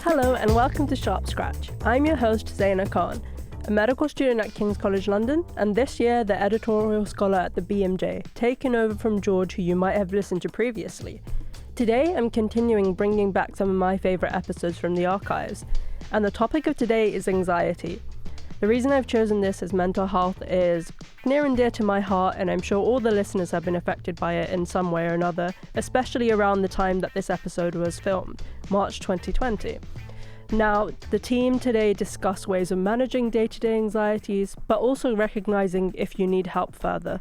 Hello and welcome to Sharpscratch. I'm your host Zaynah Khan, a medical student at King's College London, and this year the editorial scholar at the BMJ, taking over from George, who you might have listened to previously. Today I'm continuing bringing back some of my favourite episodes from the archives, and the topic of today is anxiety. The reason I've chosen this as mental health is near and dear to my heart, and I'm sure all the listeners have been affected by it in some way or another, especially around the time that this episode was filmed, March 2020. Now, the team today discuss ways of managing day-to-day anxieties, but also recognising if you need help further.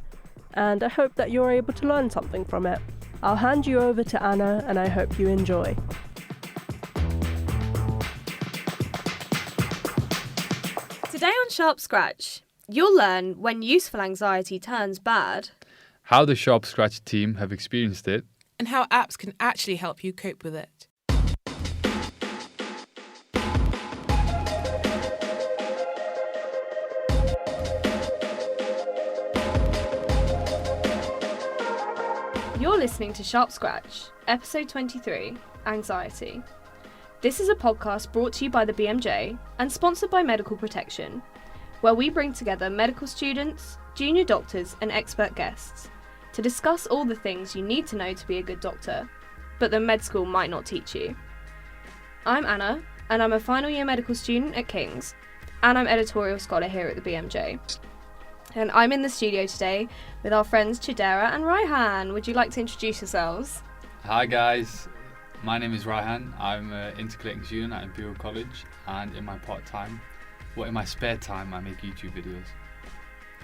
And I hope that you're able to learn something from it. I'll hand you over to Anna, and I hope you enjoy. Today on Sharpscratch, you'll learn when useful anxiety turns bad, how the Sharpscratch team have experienced it, and how apps can actually help you cope with it. You're listening to Sharpscratch, episode 23, Anxiety. This is a podcast brought to you by the BMJ and sponsored by Medical Protection, where we bring together medical students, junior doctors and expert guests to discuss all the things you need to know to be a good doctor, but that med school might not teach you. I'm Anna, and I'm a final year medical student at King's, and I'm editorial scholar here at the BMJ. And I'm in the studio today with our friends Chidera and Raihan. Would you like to introduce yourselves? Hi guys, my name is Raihan. I'm an intercalating student at Imperial College, and in my in my spare time, I make YouTube videos.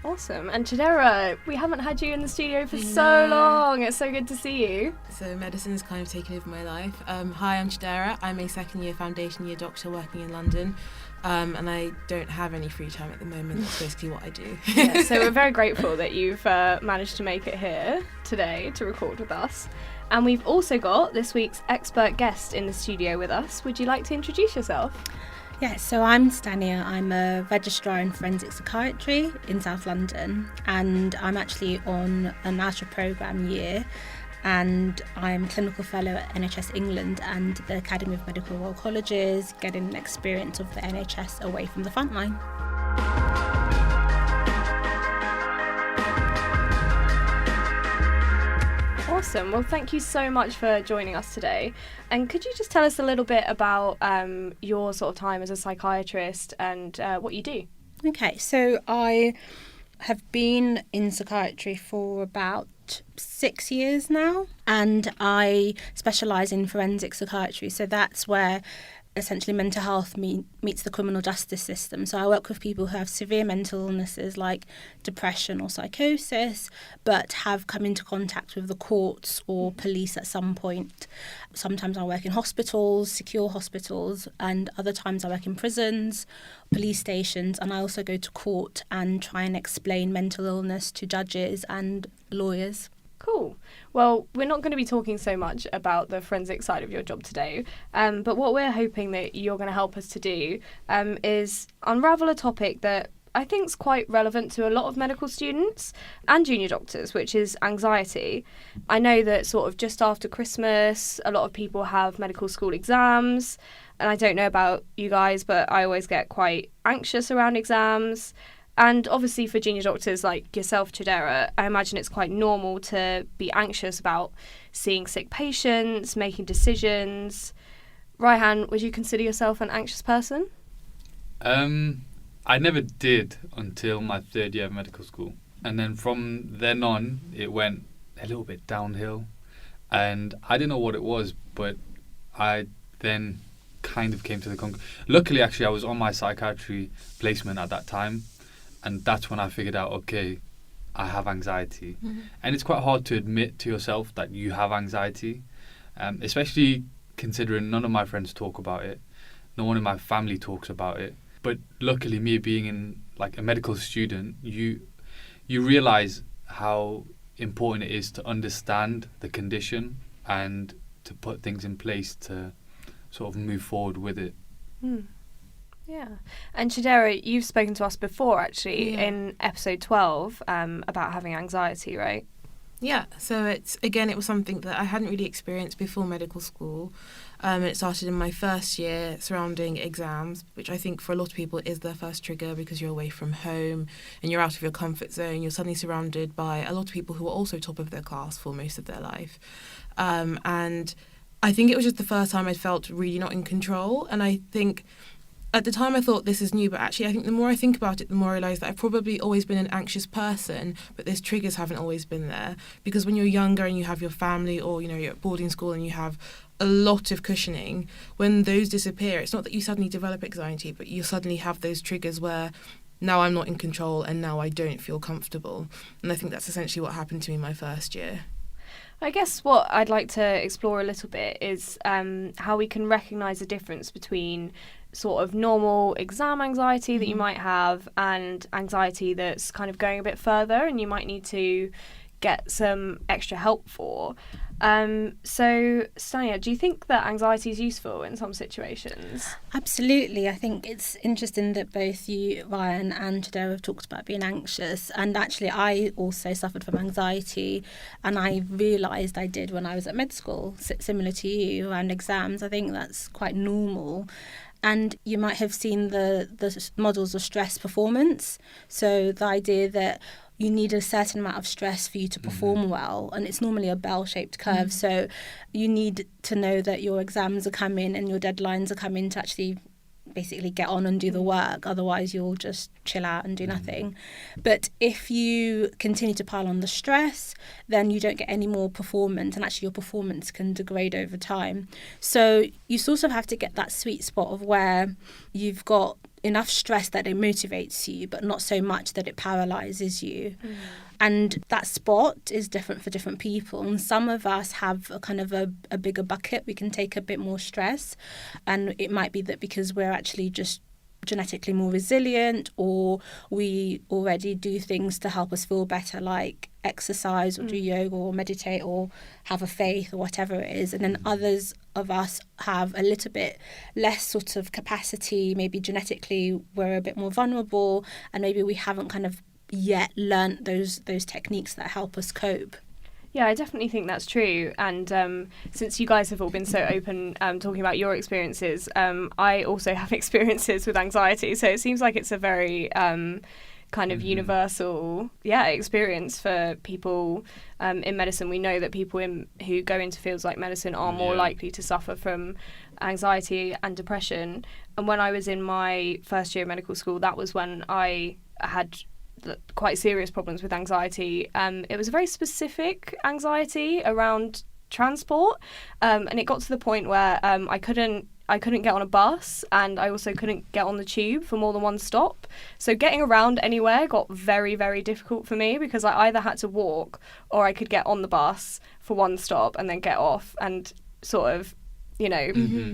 Awesome. And Chidera, we haven't had you in the studio for so long. It's so good to see you. So medicine's kind of taken over my life. Hi, I'm Chidera. I'm a second year foundation year doctor working in London. And I don't have any free time at the moment. That's basically what I do. Yeah, so we're very grateful that you've managed to make it here today to record with us. And we've also got this week's expert guest in the studio with us. Would you like to introduce yourself? Yeah, so I'm Stania. I'm a registrar in Forensic Psychiatry in South London, and I'm actually on a national programme year, and I'm clinical fellow at NHS England and the Academy of Medical Royal Colleges, getting an experience of the NHS away from the front line. Awesome. Well, thank you so much for joining us today. And could you just tell us a little bit about your sort of time as a psychiatrist and what you do? Okay, so I have been in psychiatry for about 6 years now, and I specialise in forensic psychiatry. So that's where essentially mental health meets the criminal justice system. So I work with people who have severe mental illnesses like depression or psychosis, but have come into contact with the courts or police at some point. Sometimes I work in hospitals, secure hospitals, and other times I work in prisons, police stations, and I also go to court and try and explain mental illness to judges and lawyers. Cool. Well, we're not going to be talking so much about the forensic side of your job today, but what we're hoping that you're going to help us to do is unravel a topic that I think is quite relevant to a lot of medical students and junior doctors, which is anxiety. I know that sort of just after Christmas, a lot of people have medical school exams, and I don't know about you guys, but I always get quite anxious around exams. And obviously for junior doctors like yourself, Chidera, I imagine it's quite normal to be anxious about seeing sick patients, making decisions. Raihan, would you consider yourself an anxious person? I never did until my third year of medical school. And then from then on, it went a little bit downhill. And I didn't know what it was, but I then kind of came to the conclusion. Luckily, actually, I was on my psychiatry placement at that time. And that's when I figured out, okay, I have anxiety. Mm-hmm. And it's quite hard to admit to yourself that you have anxiety, especially considering none of my friends talk about it. No one in my family talks about it. But luckily, me being in like a medical student, you realise how important it is to understand the condition and to put things in place to sort of move forward with it. Mm. Yeah. And Chidera, you've spoken to us before, actually, in episode 12 about having anxiety, right? Yeah, so it was something that I hadn't really experienced before medical school. It started in my first year surrounding exams, which I think for a lot of people is their first trigger because you're away from home and you're out of your comfort zone. You're suddenly surrounded by a lot of people who are also top of their class for most of their life. And I think it was just the first time I felt really not in control. And I think at the time I thought this is new, but actually I think the more I think about it, the more I realise that I've probably always been an anxious person, but these triggers haven't always been there. Because when you're younger and you have your family or, you're at boarding school and you have a lot of cushioning, when those disappear, it's not that you suddenly develop anxiety, but you suddenly have those triggers where now I'm not in control and now I don't feel comfortable. And I think that's essentially what happened to me in my first year. I guess what I'd like to explore a little bit is how we can recognise the difference between sort of normal exam anxiety that you might have and anxiety that's kind of going a bit further and you might need to get some extra help for. So, Stania, do you think that anxiety is useful in some situations? Absolutely. I think it's interesting that both you, Ryan, and Tadera have talked about being anxious. And actually, I also suffered from anxiety. And I realised I did when I was at med school, similar to you, around exams. I think that's quite normal. And you might have seen the models of stress performance. So the idea that you need a certain amount of stress for you to perform well, and it's normally a bell-shaped curve. So you need to know that your exams are coming and your deadlines are coming to actually basically get on and do the work. Otherwise, you'll just chill out and do nothing. But if you continue to pile on the stress, then you don't get any more performance, and actually your performance can degrade over time. So you sort of have to get that sweet spot of where you've got enough stress that it motivates you, but not so much that it paralyzes you. And that spot is different for different people. And some of us have a kind of a bigger bucket. We can take a bit more stress. And it might be that because we're actually just genetically more resilient, or we already do things to help us feel better, like exercise or do yoga or meditate or have a faith or whatever it is. And then others of us have a little bit less sort of capacity. Maybe genetically we're a bit more vulnerable, and maybe we haven't kind of yet learnt those techniques that help us cope. Yeah, I definitely think that's true. And since you guys have all been so open talking about your experiences, I also have experiences with anxiety. So it seems like it's a very kind of universal experience for people in medicine. We know that people who go into fields like medicine are more likely to suffer from anxiety and depression. And when I was in my first year of medical school, that was when I had quite serious problems with anxiety. It was a very specific anxiety around transport, and it got to the point where I couldn't get on a bus, and I also couldn't get on the tube for more than one stop. So getting around anywhere got very, very difficult for me, because I either had to walk or I could get on the bus for one stop and then get off and sort of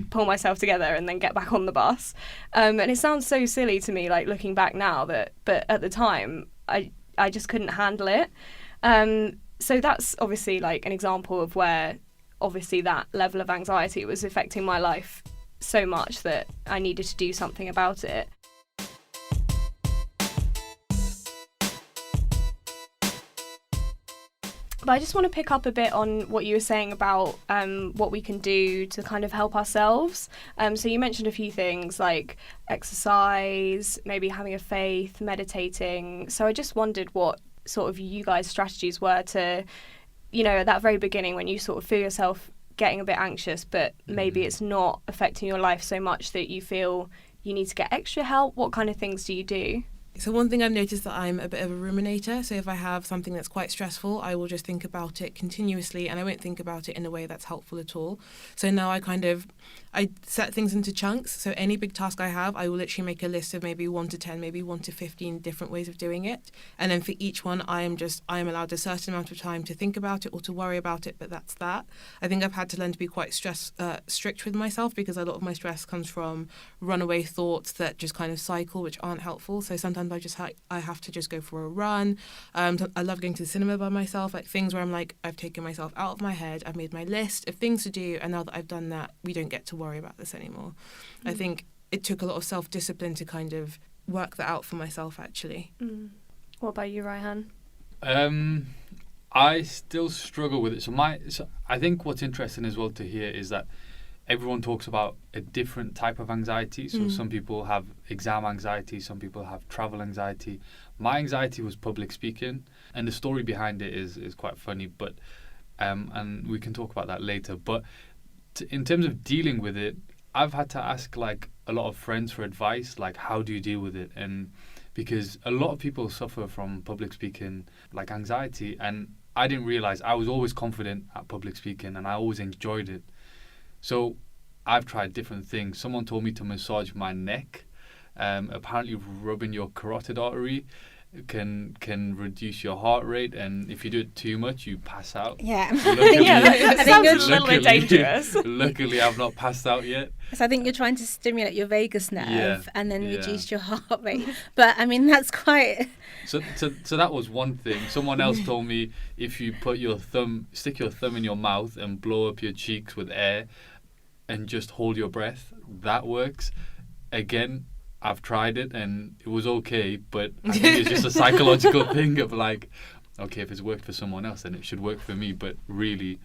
pull myself together and then get back on the bus. And it sounds so silly to me, like looking back now, but at the time I just couldn't handle it. So that's obviously like an example of where obviously that level of anxiety was affecting my life so much that I needed to do something about it. But I just want to pick up a bit on what you were saying about what we can do to kind of help ourselves. So you mentioned a few things like exercise, maybe having a faith, meditating. So I just wondered what sort of you guys' strategies were to, at that very beginning when you sort of feel yourself getting a bit anxious, but maybe it's not affecting your life so much that you feel you need to get extra help. What kind of things do you do? So one thing I've noticed that I'm a bit of a ruminator. So if I have something that's quite stressful, I will just think about it continuously, and I won't think about it in a way that's helpful at all. So now I set things into chunks. So any big task I have, I will literally make a list of maybe 1 to 10, maybe 1 to 15 different ways of doing it. And then for each one, I am allowed a certain amount of time to think about it or to worry about it, but that's that. I think I've had to learn to be quite strict with myself, because a lot of my stress comes from runaway thoughts that just kind of cycle, which aren't helpful. So sometimes I have to just go for a run. I love going to the cinema by myself, like things where I'm like, I've taken myself out of my head, I've made my list of things to do, and now that I've done that, we don't get to worry about this anymore. I think it took a lot of self-discipline to kind of work that out for myself, actually. What about you, Raihan? I still struggle with it. So I think what's interesting as well to hear is that everyone talks about a different type of anxiety. So some people have exam anxiety, some people have travel anxiety. My anxiety was public speaking, and the story behind it is quite funny, but and we can talk about that later. But in terms of dealing with it, I've had to ask like a lot of friends for advice, like how do you deal with it? And because a lot of people suffer from public speaking, like anxiety, and I didn't realize I was always confident at public speaking and I always enjoyed it. So I've tried different things. Someone told me to massage my neck. Apparently rubbing your carotid artery can reduce your heart rate, and if you do it too much, you pass out. Yeah. Luckily, that sounds a little bit dangerous. Luckily, I've not passed out yet. So I think you're trying to stimulate your vagus nerve and then Yeah. reduce your heart rate. But I mean, that's quite... So that was one thing. Someone else told me if you stick your thumb in your mouth and blow up your cheeks with air and just hold your breath, that works. Again, I've tried it and it was okay, but I think it's just a psychological thing of like, okay, if it's worked for someone else, then it should work for me. But really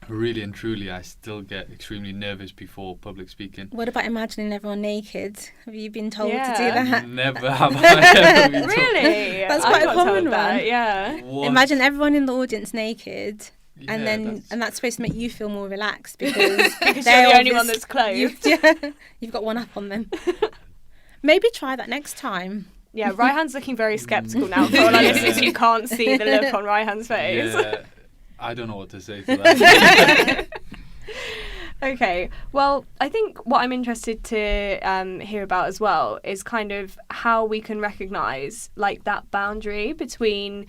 and truly, I still get extremely nervous before public speaking. What about imagining everyone naked? Have you been told to do Yeah. that? Never have I ever been told. Really? That's I quite a got common told that, one. Yeah. What? Imagine everyone in the audience naked. Yeah, And that's that's supposed to make you feel more relaxed because Because they're you're the only one obvious- that's clothed. You've got one up on them. Maybe try that next time. Yeah, Raihan's looking very sceptical now. For all our listeners, you can't see the look on Raihan's face. Yeah, I don't know what to say to that. Okay, well, I think what I'm interested to hear about as well is kind of how we can recognise like that boundary between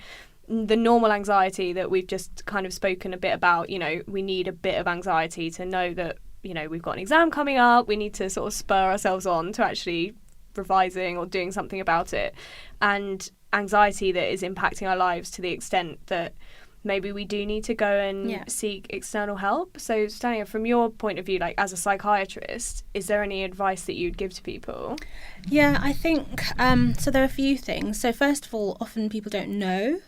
the normal anxiety that we've just kind of spoken a bit about. You know, we need a bit of anxiety to know that, you know, we've got an exam coming up, we need to sort of spur ourselves on to actually revising or doing something about it, and anxiety that is impacting our lives to the extent that maybe we do need to go and seek external help. So Stania, from your point of view, like as a psychiatrist, is there any advice that you'd give to people? Yeah, I think so. There are a few things. So first of all, often people don't know.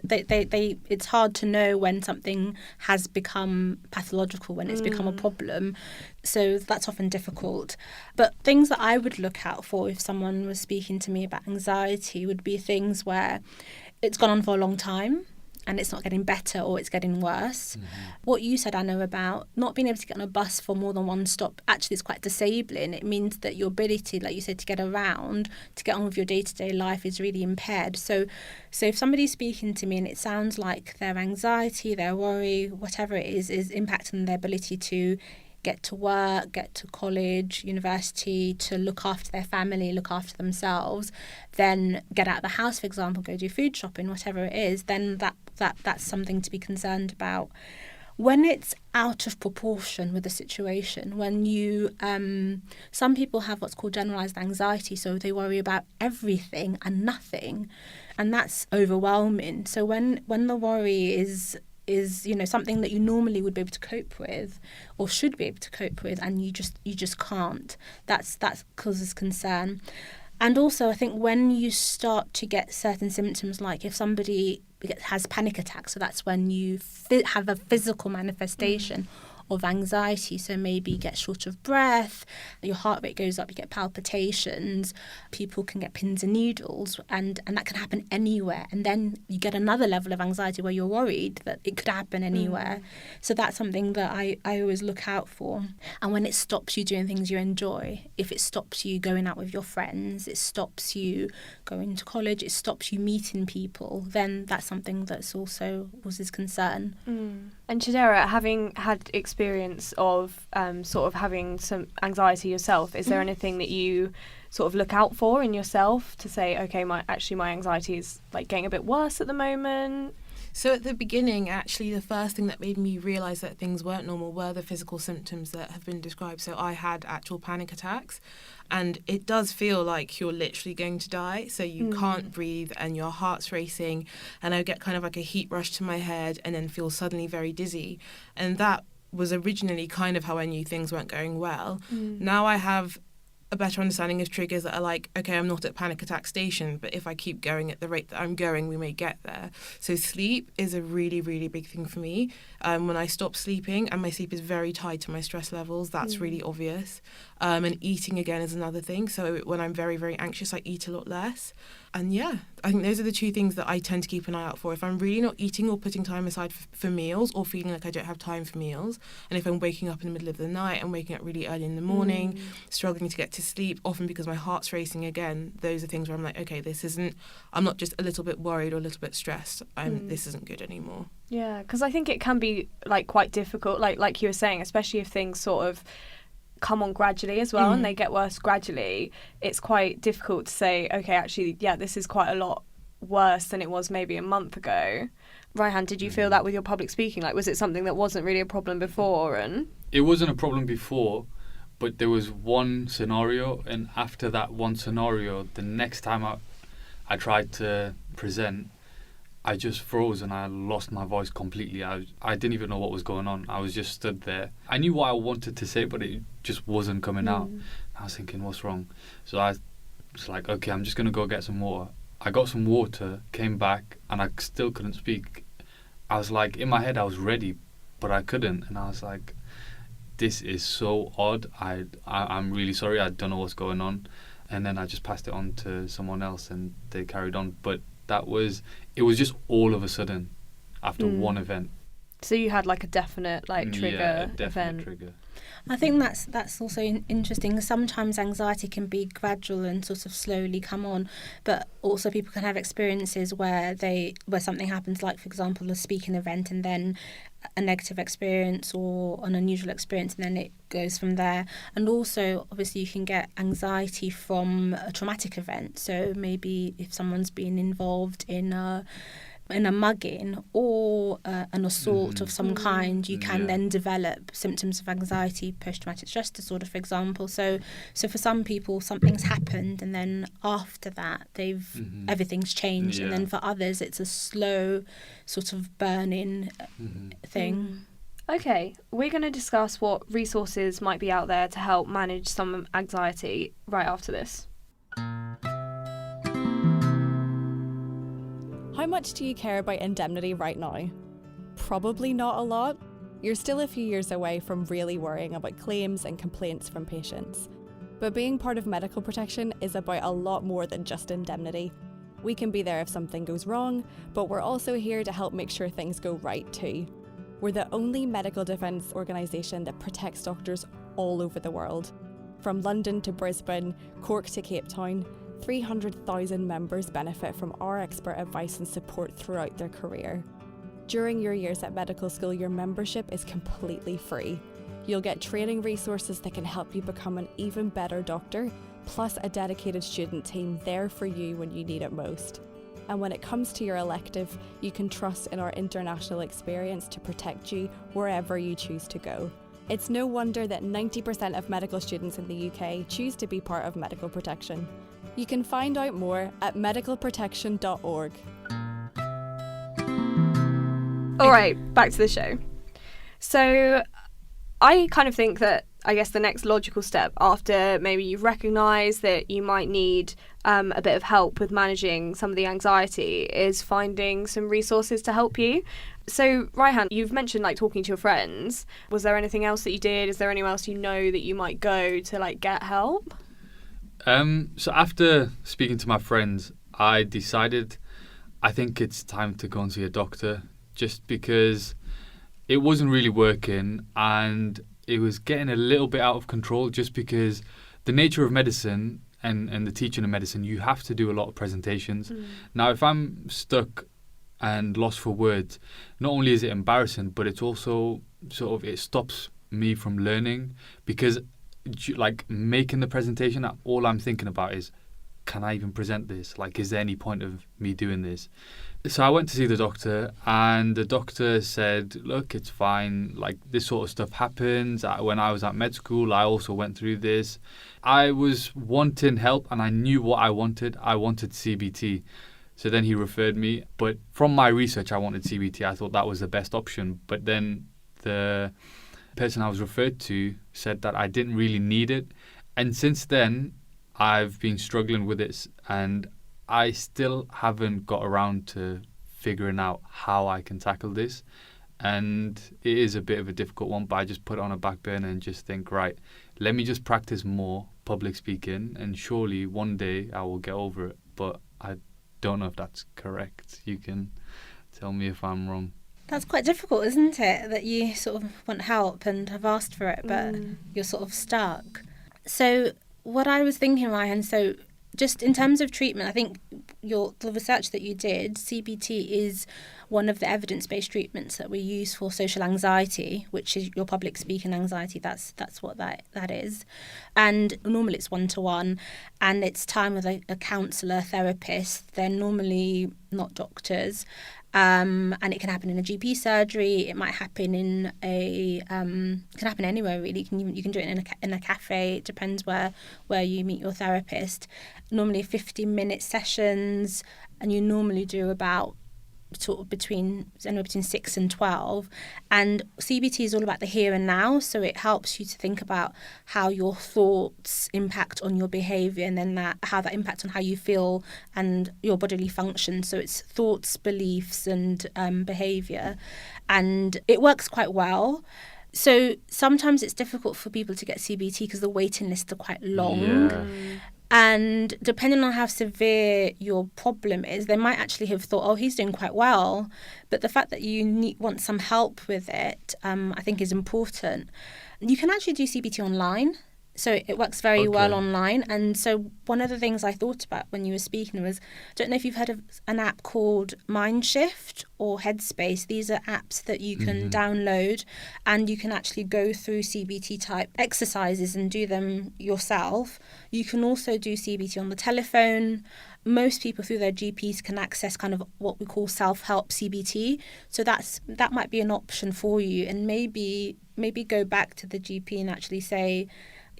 They it's hard to know when something has become pathological, when it's become a problem. So that's often difficult. But things that I would look out for if someone was speaking to me about anxiety would be things where it's gone on for a long time and it's not getting better or it's getting worse. What you said, Anna, about not being able to get on a bus for more than one stop, actually it's quite disabling. It means that your ability, like you said, to get around, to get on with your day-to-day life is really impaired. So if somebody's speaking to me and it sounds like their anxiety, their worry, whatever it is impacting their ability to get to work, get to college, university, to look after their family, look after themselves, then get out of the house, for example, go do food shopping, whatever it is, then that's something to be concerned about. When it's out of proportion with the situation, when you, some people have what's called generalised anxiety, so they worry about everything and nothing, and that's overwhelming. So when the worry is something that you normally would be able to cope with or should be able to cope with, and you just can't, that causes concern. And also I think when you start to get certain symptoms, like if somebody has panic attacks, so that's when you have a physical manifestation of anxiety. So maybe you get short of breath, your heart rate goes up, you get palpitations, people can get pins and needles, and that can happen anywhere. And then you get another level of anxiety where you're worried that it could happen anywhere. So that's something that I always look out for. And when it stops you doing things you enjoy, if it stops you going out with your friends, it stops you going to college, it stops you meeting people, then that's something that's also causes concern. And Chidera, having had experience of sort of having some anxiety yourself, is there anything that you sort of look out for in yourself to say, okay, my anxiety is like getting a bit worse at the moment? So at the beginning, actually, the first thing that made me realise that things weren't normal were the physical symptoms that have been described. So I had actual panic attacks, and it does feel like you're literally going to die. So you can't breathe and your heart's racing, and I would get kind of like a heat rush to my head and then feel suddenly very dizzy. And that was originally kind of how I knew things weren't going well. Now I have a better understanding of triggers that are like, okay, I'm not at panic attack station, but if I keep going at the rate that I'm going, we may get there. So sleep is a really, really big thing for me. When I stop sleeping, and my sleep is very tied to my stress levels, that's really obvious. And eating again is another thing. So when I'm very, very anxious, I eat a lot less. And yeah, I think those are the two things that I tend to keep an eye out for. If I'm really not eating or putting time aside for meals, or feeling like I don't have time for meals, and if I'm waking up in the middle of the night and waking up really early in the morning, struggling to get to sleep, often because my heart's racing again, those are things where I'm like, okay, I'm not just a little bit worried or a little bit stressed. This isn't good anymore. Yeah, because I think it can be like quite difficult, like you were saying, especially if things sort of come on gradually as well and they get worse gradually. It's quite difficult to say, okay, actually, yeah, this is quite a lot worse than it was maybe a month ago. Raihan, did you feel that with your public speaking? Like, was it something that wasn't really a problem before? And it wasn't a problem before, but there was one scenario, and after that one scenario, the next time I tried to present, I just froze and I lost my voice completely. I didn't even know what was going on. I was just stood there. I knew what I wanted to say, but it just wasn't coming out. I was thinking, what's wrong? So I was like, okay, I'm just going to go get some water. I got some water, came back, and I still couldn't speak. I was like, in my head, I was ready, but I couldn't. And I was like, this is so odd. I'm really sorry. I don't know what's going on. And then I just passed it on to someone else and they carried on. But it was just all of a sudden after one event. So you had like a definite trigger Yeah, definite event. trigger. I think that's also interesting. Sometimes anxiety can be gradual and sort of slowly come on, but also people can have experiences where something happens, like for example a speaking event, and then a negative experience or an unusual experience, and then it goes from there. And also, obviously, you can get anxiety from a traumatic event. So maybe if someone's been involved in a mugging or an assault of some kind, you can then develop symptoms of anxiety, post-traumatic stress disorder, for example. So for some people, something's happened, and then after that, everything's changed, and then for others, it's a slow sort of burning thing. Okay, we're going to discuss what resources might be out there to help manage some anxiety right after this. How much do you care about indemnity right now? Probably not a lot. You're still a few years away from really worrying about claims and complaints from patients. But being part of medical protection is about a lot more than just indemnity. We can be there if something goes wrong, but we're also here to help make sure things go right too. We're the only medical defence organisation that protects doctors all over the world. From London to Brisbane, Cork to Cape Town, 300,000 members benefit from our expert advice and support throughout their career. During your years at medical school, your membership is completely free. You'll get training resources that can help you become an even better doctor, plus a dedicated student team there for you when you need it most. And when it comes to your elective, you can trust in our international experience to protect you wherever you choose to go. It's no wonder that 90% of medical students in the UK choose to be part of medical protection. You can find out more at medicalprotection.org. All right, back to the show. So I kind of think that, I guess, the next logical step after maybe you've recognised that you might need a bit of help with managing some of the anxiety is finding some resources to help you. So, Raihan, you've mentioned talking to your friends. Was there anything else that you did? Is there anywhere else you know that you might go to get help? So after speaking to my friends, I decided I think it's time to go and see a doctor, just because it wasn't really working and it was getting a little bit out of control, just because the nature of medicine and the teaching of medicine, you have to do a lot of presentations. Now, if I'm stuck and lost for words, not only is it embarrassing, but it's also it stops me from learning, because making the presentation, all I'm thinking about is, can I even present this? Is there any point of me doing this? So I went to see the doctor, and the doctor said, look, it's fine. This sort of stuff happens. When I was at med school, I also went through this. I was wanting help, and I knew what I wanted. I wanted CBT. So then he referred me. But from my research, I wanted CBT. I thought that was the best option. But then the person I was referred to said that I didn't really need it, And since then, I've been struggling with it, and I still haven't got around to figuring out how I can tackle this. And it is a bit of a difficult one, but I just put it on a back burner and just think, right, let me just practice more public speaking, and surely one day I will get over it. But I don't know if that's correct. You can tell me if I'm wrong. That's quite difficult, isn't it? That you sort of want help and have asked for it, but you're sort of stuck. So what I was thinking, Ryan, so just in terms of treatment, I think the research that you did, CBT is one of the evidence-based treatments that we use for social anxiety, which is your public speaking anxiety. That's what that is. And normally it's one-to-one, and it's time with a counsellor, therapist. They're normally not doctors. And it can happen in a GP surgery. It might happen in it can happen anywhere really. You can do it in a cafe. It depends where you meet your therapist. Normally 50-minute sessions, and you normally do about sort of anywhere between 6 and 12. And CBT is all about the here and now, so it helps you to think about how your thoughts impact on your behaviour, and then how that impacts on how you feel and your bodily function. So it's thoughts, beliefs and behaviour, and it works quite well. So sometimes it's difficult for people to get CBT because the waiting lists are quite long. Yeah. And depending on how severe your problem is, they might actually have thought, oh, he's doing quite well. But the fact that you want some help with it, I think is important. You can actually do CBT online. So it works very well online. And so one of the things I thought about when you were speaking was, I don't know if you've heard of an app called Mindshift or Headspace. These are apps that you can download, and you can actually go through CBT type exercises and do them yourself. You can also do CBT on the telephone. Most people through their GPs can access kind of what we call self-help CBT. So that might be an option for you. And maybe go back to the GP and actually say,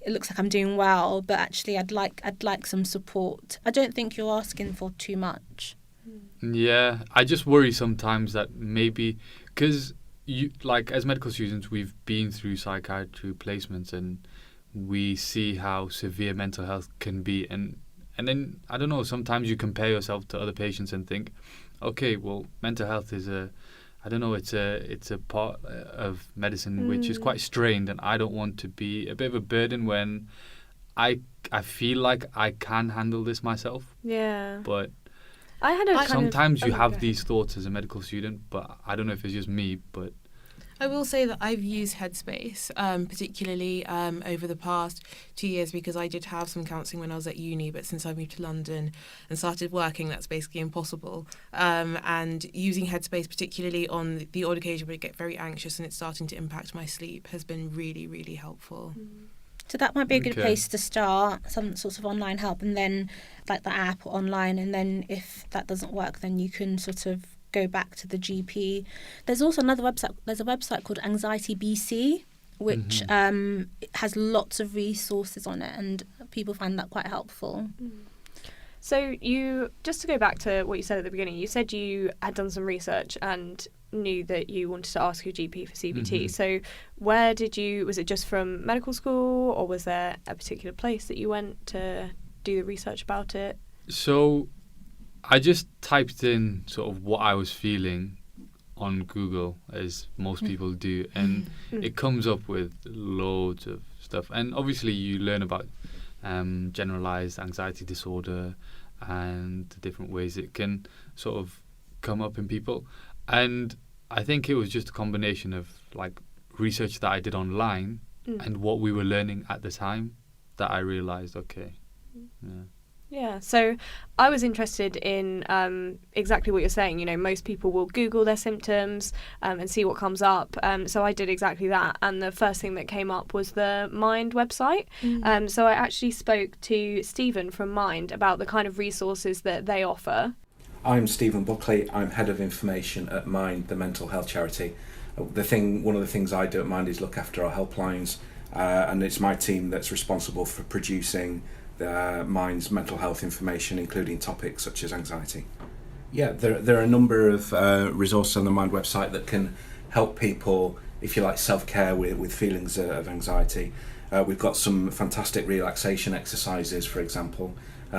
it looks like I'm doing well, but actually I'd like some support. I don't think you're asking for too much. Yeah, I just worry sometimes that maybe, because as medical students, we've been through psychiatry placements and we see how severe mental health can be, and then I don't know, sometimes you compare yourself to other patients and think, okay, well, mental health is it's a part of medicine which is quite strained, and I don't want to be a bit of a burden when I feel like I can handle this myself. Yeah. But I had sometimes you have these thoughts as a medical student, but I don't know if it's just me, but I will say that I've used Headspace, particularly over the past 2 years, because I did have some counselling when I was at uni, but since I moved to London and started working, that's basically impossible. And using Headspace, particularly on the odd occasion where I get very anxious and it's starting to impact my sleep, has been really, really helpful. So that might be a good place to start, some sorts of online help, and then like the app or online, and then if that doesn't work, then you can sort of go back to the GP. There's also another website. There's a website called Anxiety BC, which has lots of resources on it, and people find that quite helpful. So just to go back to what you said at the beginning, you said you had done some research and knew that you wanted to ask your GP for CBT. So was it just from medical school, or was there a particular place that you went to do the research about it? So I just typed in sort of what I was feeling on Google, as most people do, and it comes up with loads of stuff. And obviously you learn about generalized anxiety disorder and the different ways it can sort of come up in people. And I think it was just a combination of like research that I did online and what we were learning at the time that I realized, okay, Yeah, so I was interested in exactly what you're saying. You know, most people will Google their symptoms and see what comes up. So I did exactly that. And the first thing that came up was the Mind website. So I actually spoke to Stephen from Mind about the kind of resources that they offer. I'm Stephen Buckley. I'm Head of Information at Mind, the mental health charity. One of the things I do at Mind is look after our helplines, and it's my team that's responsible for producing Mind's mental health information, including topics such as anxiety. Yeah, there are a number of resources on the Mind website that can help people, if you like, self-care with feelings of anxiety. We've got some fantastic relaxation exercises, for example,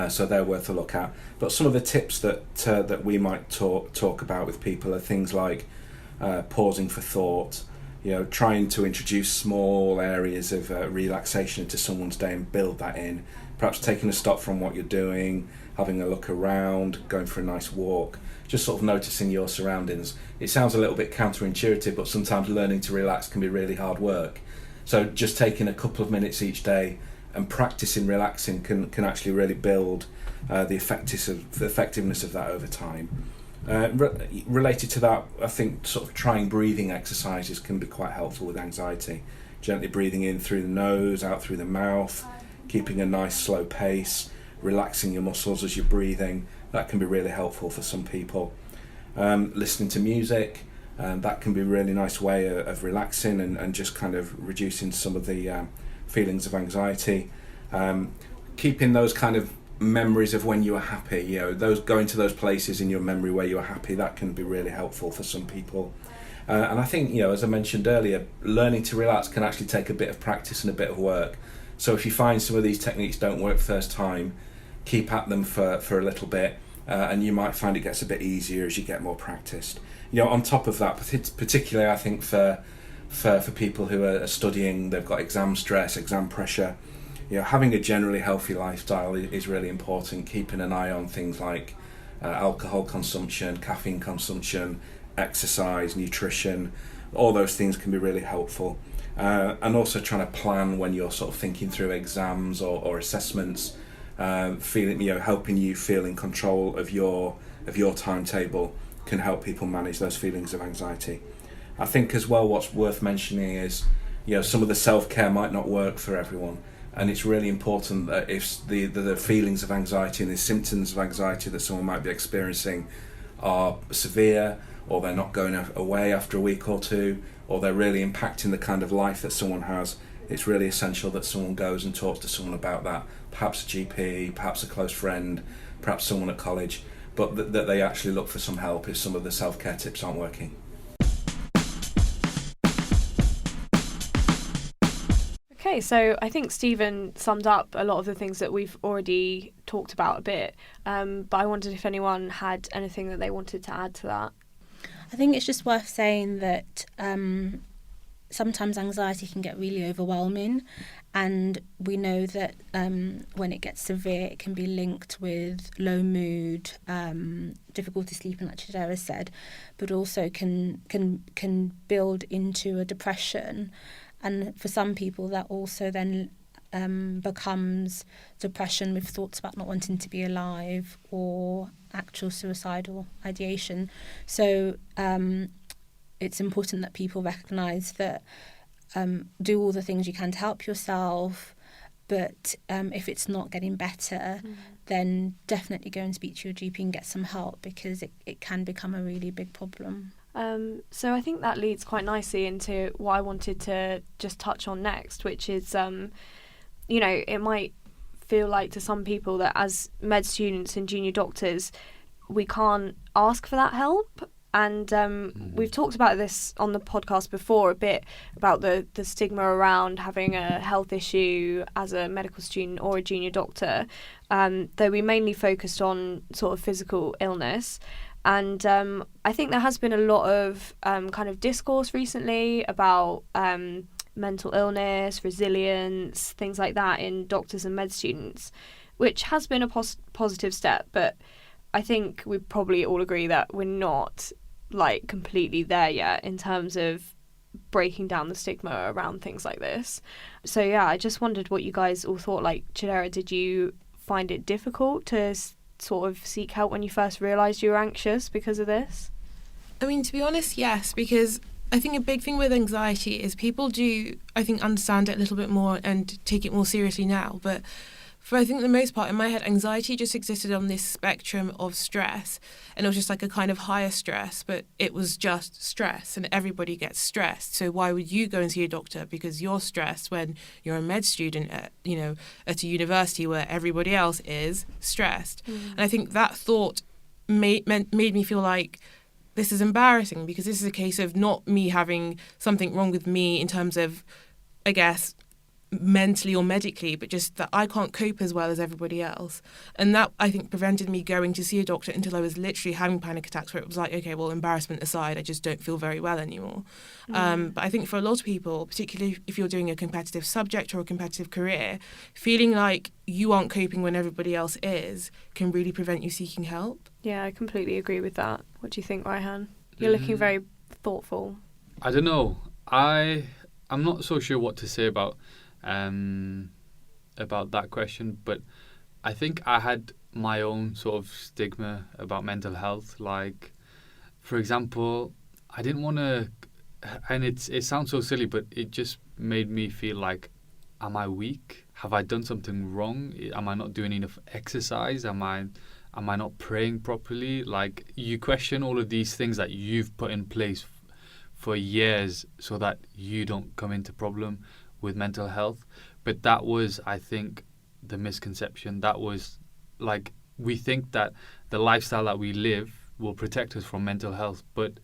so they're worth a look at. But some of the tips that we might talk about with people are things like pausing for thought, trying to introduce small areas of relaxation into someone's day and build that in. Perhaps taking a stop from what you're doing, having a look around, going for a nice walk, just sort of noticing your surroundings. It sounds a little bit counterintuitive, but sometimes learning to relax can be really hard work. So just taking a couple of minutes each day and practicing relaxing can actually really build the effectiveness of that over time. Related to that, I think sort of trying breathing exercises can be quite helpful with anxiety. Gently breathing in through the nose, out through the mouth, keeping a nice slow pace, relaxing your muscles as you're breathing. That can be really helpful for some people. Listening to music, that can be a really nice way of relaxing and just kind of reducing some of the feelings of anxiety. Keeping those kind of memories of when you were happy, those going to those places in your memory where you were happy, that can be really helpful for some people. And I think, as I mentioned earlier, learning to relax can actually take a bit of practice and a bit of work. So if you find some of these techniques don't work first time, keep at them for a little bit, and you might find it gets a bit easier as you get more practiced. On top of that, particularly I think for people who are studying, they've got exam stress, exam pressure, having a generally healthy lifestyle is really important. Keeping an eye on things like alcohol consumption, caffeine consumption, exercise, nutrition, all those things can be really helpful. And also trying to plan when you're sort of thinking through exams or assessments, helping you feel in control of your timetable can help people manage those feelings of anxiety. I think as well what's worth mentioning is, some of the self-care might not work for everyone, and it's really important that if the feelings of anxiety and the symptoms of anxiety that someone might be experiencing are severe, or they're not going away after a week or two, or they're really impacting the kind of life that someone has, it's really essential that someone goes and talks to someone about that, perhaps a GP, perhaps a close friend, perhaps someone at college, but that they actually look for some help if some of the self-care tips aren't working. Okay, so I think Stephen summed up a lot of the things that we've already talked about a bit, but I wondered if anyone had anything that they wanted to add to that. I think it's just worth saying that sometimes anxiety can get really overwhelming, and we know that when it gets severe it can be linked with low mood, difficulty sleeping, like Chidera said, but also can build into a depression, and for some people that also then becomes depression with thoughts about not wanting to be alive or actual suicidal ideation. So it's important that people recognise that do all the things you can to help yourself, but if it's not getting better, then definitely go and speak to your GP and get some help, because it can become a really big problem. So I think that leads quite nicely into what I wanted to just touch on next, which is, it might feel like to some people that as med students and junior doctors, we can't ask for that help. And we've talked about this on the podcast before a bit, about the stigma around having a health issue as a medical student or a junior doctor, though we mainly focused on sort of physical illness. And I think there has been a lot of kind of discourse recently about mental illness, resilience, things like that in doctors and med students, which has been a positive step. But I think we probably all agree that we're not completely there yet in terms of breaking down the stigma around things like this. So yeah, I just wondered what you guys all thought. Chidera, did you find it difficult to sort of seek help when you first realised you were anxious because of this? I mean, to be honest, yes, because I think a big thing with anxiety is people do, I think, understand it a little bit more and take it more seriously now. But for, I think, the most part, in my head, anxiety just existed on this spectrum of stress. And it was just like a kind of higher stress, but it was just stress, and everybody gets stressed. So why would you go and see a doctor because you're stressed when you're a med student at a university where everybody else is stressed? And I think that thought made me feel like this is embarrassing, because this is a case of not me having something wrong with me in terms of, I guess, mentally or medically, but just that I can't cope as well as everybody else. And that, I think, prevented me going to see a doctor until I was literally having panic attacks where it was like, okay, well, embarrassment aside, I just don't feel very well anymore. But I think for a lot of people, particularly if you're doing a competitive subject or a competitive career, feeling like you aren't coping when everybody else is can really prevent you seeking help. Yeah, I completely agree with that. What do you think, Raihan? You're looking very thoughtful. I don't know. I'm not so sure what to say about that question, but I think I had my own sort of stigma about mental health. Like, for example, I didn't want to, and it sounds so silly, but it just made me feel like, am I weak? Have I done something wrong? Am I not doing enough exercise? Am I not praying properly? Like, you question all of these things that you've put in place for years so that you don't come into problem with mental health. But that was, I think, the misconception. That was, like, we think that the lifestyle that we live will protect us from mental health, but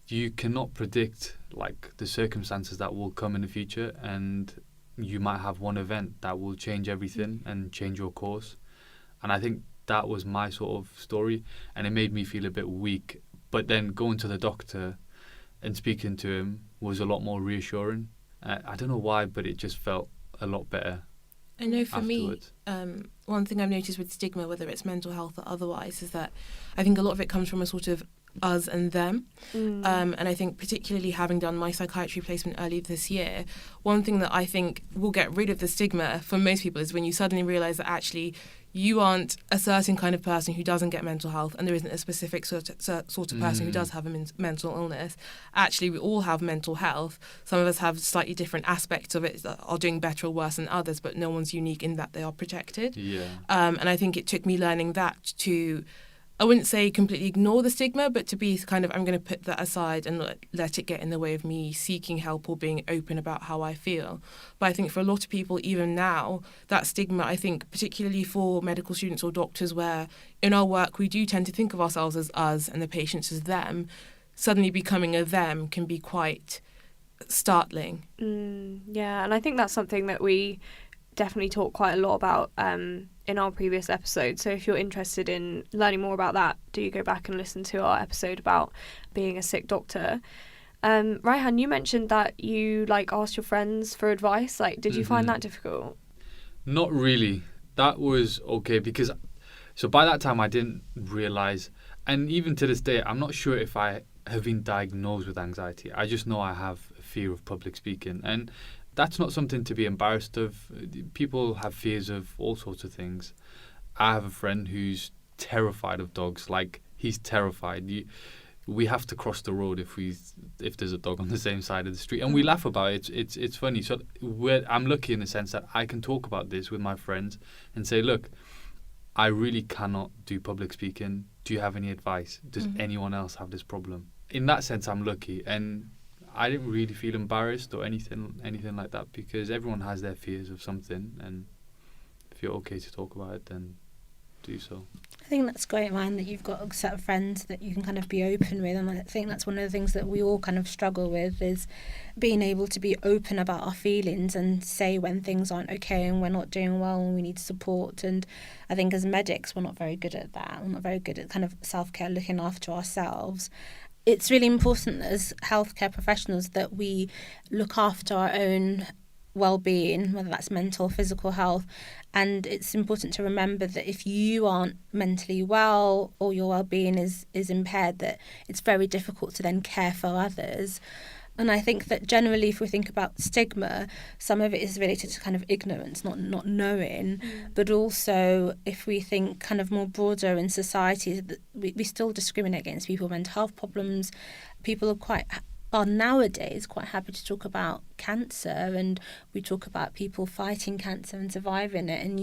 you cannot predict, like, the circumstances that will come in the future, and you might have one event that will change everything and change your course. And I think that was my sort of story, and it made me feel a bit weak. But then going to the doctor and speaking to him was a lot more reassuring. I don't know why, but it just felt a lot better. I know for afterwards. me, one thing I've noticed with stigma, whether it's mental health or otherwise, is that I think a lot of it comes from a sort of us and them. And I think particularly having done my psychiatry placement early this year, one thing that I think will get rid of the stigma for most people is when you suddenly realise that actually you aren't a certain kind of person who doesn't get mental health, and there isn't a specific sort of person who does have a mental illness. Actually, we all have mental health. Some of us have slightly different aspects of it that are doing better or worse than others, but no one's unique in that they are protected. Yeah. And I think it took me learning that to, I wouldn't say completely ignore the stigma, but to be kind of, I'm going to put that aside and let it get in the way of me seeking help or being open about how I feel. But I think for a lot of people, even now, that stigma, I think, particularly for medical students or doctors, where in our work we do tend to think of ourselves as us and the patients as them, suddenly becoming a them can be quite startling. Yeah, and I think that's something that we definitely talk quite a lot about in our previous episode. So if you're interested in learning more about that, do go back and listen to our episode about being a sick doctor. Raihan, you mentioned that you asked your friends for advice. Did you find that difficult? Not really. That was okay, because so by that time I didn't realise, and even to this day I'm not sure if I have been diagnosed with anxiety. I just know I have a fear of public speaking, and that's not something to be embarrassed of. People have fears of all sorts of things. I have a friend who's terrified of dogs. He's terrified. We have to cross the road if there's a dog on the same side of the street, and we laugh about it. It's funny. So I'm lucky in the sense that I can talk about this with my friends and say, look, I really cannot do public speaking. Do you have any advice? Does anyone else have this problem? In that sense, I'm lucky, and I didn't really feel embarrassed or anything like that, because everyone has their fears of something, and if you're okay to talk about it, then do so. I think that's great, man, that you've got a set of friends that you can kind of be open with, and I think that's one of the things that we all kind of struggle with, is being able to be open about our feelings and say when things aren't okay and we're not doing well and we need support. And I think as medics, we're not very good at that. We're not very good at kind of self-care, looking after ourselves. It's really important as healthcare professionals that we look after our own well-being, whether that's mental or physical health. And it's important to remember that if you aren't mentally well or your well-being is impaired, that it's very difficult to then care for others. And I think that generally, if we think about stigma, some of it is related to kind of ignorance, not knowing. But also, if we think kind of more broader in society, we still discriminate against people with mental health problems. People are nowadays quite happy to talk about cancer, and we talk about people fighting cancer and surviving it. And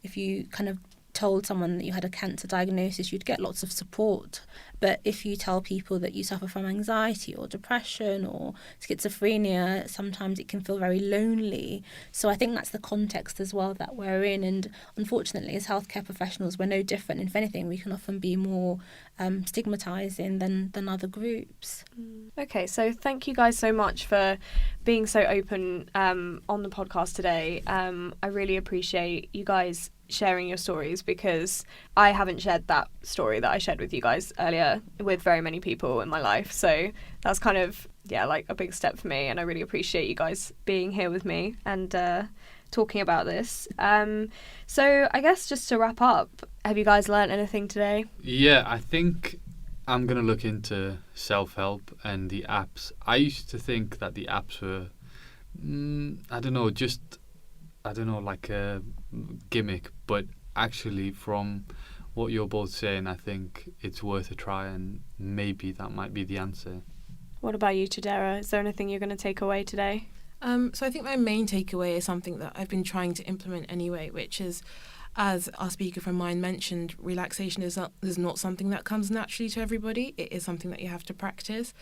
if you kind of told someone that you had a cancer diagnosis, you'd get lots of support. But if you tell people that you suffer from anxiety or depression or schizophrenia, sometimes it can feel very lonely. So I think that's the context as well that we're in. And unfortunately, as healthcare professionals, we're no different. If anything, we can often be more stigmatising than other groups. Okay, so thank you guys so much for being so open on the podcast today. I really appreciate you guys sharing your stories, because I haven't shared that story that I shared with you guys earlier with very many people in my life. So that's kind of, like a big step for me, and I really appreciate you guys being here with me and talking about this. So I guess just to wrap up, have you guys learned anything today? Yeah, I think I'm going to look into self-help and the apps. I used to think that the apps were, like a gimmick, but actually from what you're both saying, I think it's worth a try, and maybe that might be the answer. What about you, Chidera? Is there anything you're going to take away today? So I think my main takeaway is something that I've been trying to implement anyway, which is, as our speaker from Mind mentioned, relaxation is not something that comes naturally to everybody. It is something that you have to practice.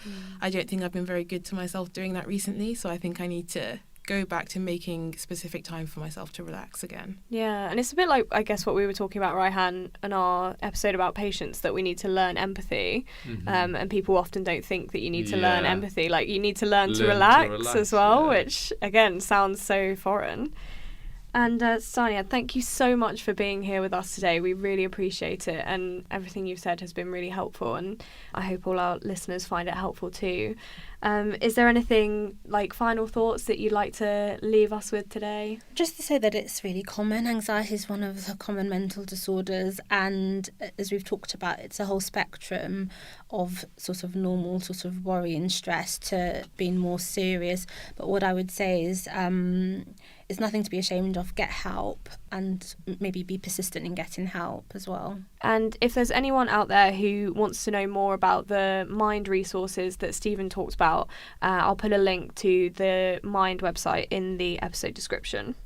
I don't think I've been very good to myself doing that recently, so I think I need to go back to making specific time for myself to relax again. Yeah, and it's a bit like, I guess, what we were talking about, Raihan, in our episode about patience, that we need to learn empathy. And people often don't think that you need to learn empathy. Like, you need to learn to relax as well, which, again, sounds so foreign. And Stania, thank you so much for being here with us today. We really appreciate it, and everything you've said has been really helpful, and I hope all our listeners find it helpful too. Is there anything, like final thoughts, that you'd like to leave us with today? Just to say that it's really common. Anxiety is one of the common mental disorders, and as we've talked about, it's a whole spectrum of sort of normal sort of worry and stress to being more serious. But what I would say is it's nothing to be ashamed of. Get help, and maybe be persistent in getting help as well. And if there's anyone out there who wants to know more about the Mind resources that Stephen talked about, I'll put a link to the Mind website in the episode description.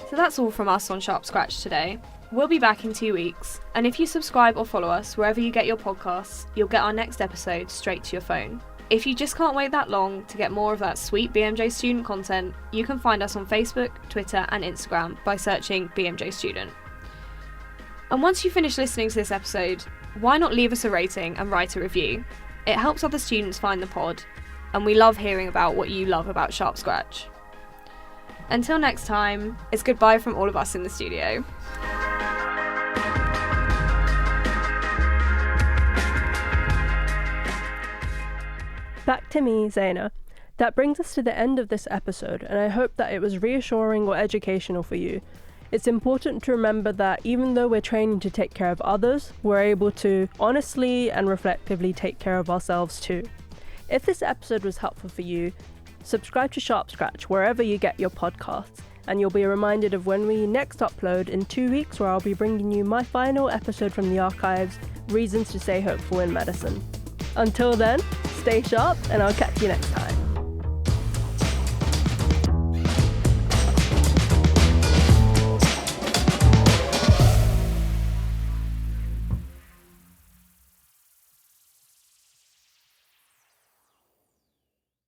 So that's all from us on Sharpscratch today. We'll be back in 2 weeks, and if you subscribe or follow us wherever you get your podcasts, you'll get our next episode straight to your phone. If you just can't wait that long to get more of that sweet BMJ student content, you can find us on Facebook, Twitter and Instagram by searching BMJ Student. And once you finish listening to this episode, why not leave us a rating and write a review? It helps other students find the pod, and we love hearing about what you love about Sharpscratch. Until next time, it's goodbye from all of us in the studio. Back to me, Zaynah. That brings us to the end of this episode, and I hope that it was reassuring or educational for you. It's important to remember that even though we're training to take care of others, we're able to honestly and reflectively take care of ourselves too. If this episode was helpful for you, subscribe to Sharpscratch wherever you get your podcasts, and you'll be reminded of when we next upload in 2 weeks, where I'll be bringing you my final episode from the archives, Reasons to Stay Hopeful in Medicine. Until then, stay sharp, and I'll catch you next time.